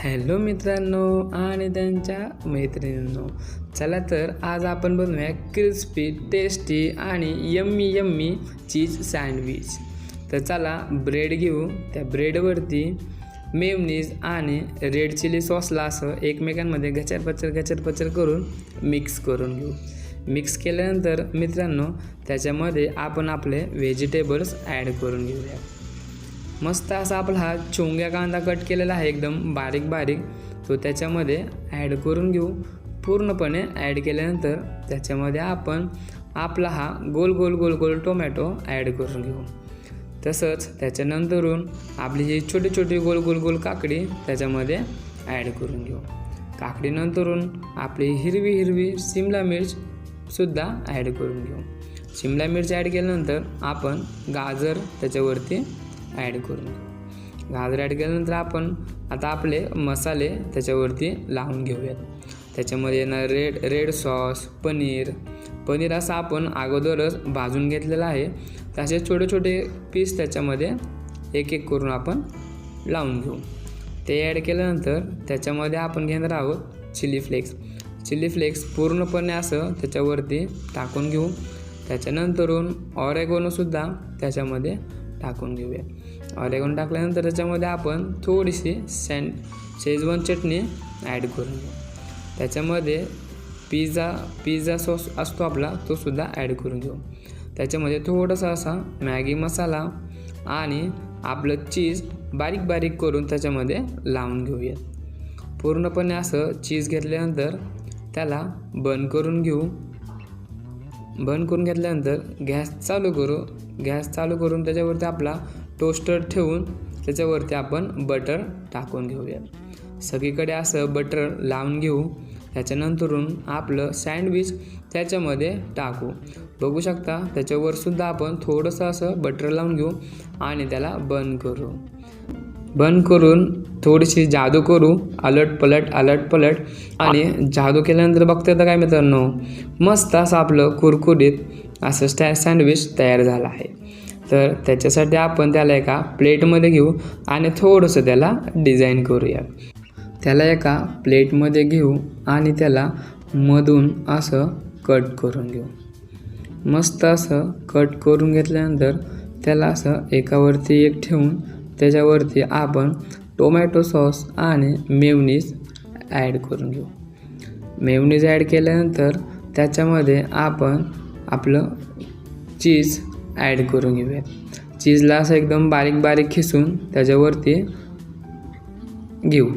Hello मित्रांनो आणि त्यांच्या मैत्रिणींनो, चला तर आज आपण बनवूया क्रिस्पी टेस्टी आणि यम्मी यम्मी चीज सँडविच. तर चला ब्रेड घेऊ. त्या ब्रेडवरती मेयोनीज आणि रेड चिली सॉसला असं एकमेकांमध्ये घचरपचर करून मिक्स करून घेऊ. मिक्स केल्यानंतर मित्रांनो त्याच्यामध्ये आपण आपले व्हेजिटेबल्स ॲड करून घेऊया. मस्त असा आपला हा चोंग्या कांदा कट केलेला आहे, एकदम बारीक तो त्याच्यामध्ये ॲड करून घेऊ. पूर्णपणे ॲड केल्यानंतर त्याच्यामध्ये आपण आपला हा गोल टोमॅटो ॲड करून घेऊ. तसंच त्याच्यानंतरून आपली ही छोटी गोल काकडी त्याच्यामध्ये ॲड करून घेऊ. काकडीनंतरून आपली हिरवी शिमला मिर्चसुद्धा ॲड करून घेऊ. शिमला मिर्च ॲड केल्यानंतर आपण गाजर त्याच्यावरती ॲड करून घेऊ. गाजर ॲड केल्यानंतर आपण आता आपले मसाले त्याच्यावरती लावून घेऊयात. त्याच्यामध्ये येणार रेड सॉस, पनीर असं आपण अगोदरच भाजून घेतलेलं आहे. तसे छोटे पीस त्याच्यामध्ये एक करून आपण लावून घेऊ. ते ॲड केल्यानंतर त्याच्यामध्ये आपण घेणार आहोत चिली फ्लेक्स पूर्णपणे असं त्याच्यावरती टाकून घेऊ. त्याच्यानंतरून ऑरेगोनोसुद्धा त्याच्यामध्ये टाकून घेऊया. ऑरेगोनो टाकल्यानंतर त्याच्यामध्ये आपण थोडीशी शेजवान चटणी ॲड करून घेऊ. त्याच्यामध्ये पिझ्झा सॉस असतो आपला, तो सुद्धा ॲड करून घेऊ. त्याच्यामध्ये थोडासा असा मॅगी मसाला आणि आपलं चीज बारीक करून त्याच्यामध्ये लावून घेऊया. पूर्णपणे असं चीज घेतल्यानंतर त्याला बंद करून घेऊ. बंद करून घेतल्यानंतर गॅस चालू करून त्याच्यावरती आपला टोस्टर ठेवून त्याच्यावरती आपण बटर टाकून घेऊया. सगळीकडे असं बटर लावून घेऊ. त्याच्यानंतरून आपलं सँडविच त्याच्यामध्ये टाकू. बघू शकता त्याच्यावरसुद्धा आपण थोडंसं असं बटर लावून घेऊ आणि त्याला बंद करून थोडीशी जादू करू. अलट पलट आणि जादू केल्यानंतर बघता तर काय मित्रांनो, मस्त असं आपलं कुरकुरीत असं सँडविच तयार झालं आहे. तर त्याच्यासाठी आपण त्याला एका प्लेटमध्ये घेऊ आणि थोडंसं त्याला डिझाईन करूया. त्याला एका प्लेटमध्ये घेऊ आणि त्याला मधून असं कट करून घेऊ. मस्त असं कट करून घेतल्यानंतर त्याला असं एकावरती एक ठेवून त्याच्यावरती आपण टोमॅटो सॉस आणि मेयोनीज ॲड करून घेऊ. मेयोनीज ॲड केल्यानंतर त्याच्यामध्ये आपण आपलं चीज ॲड करून घेऊया. चीजला असं एकदम बारीक खिसून त्याच्यावरती घेऊ.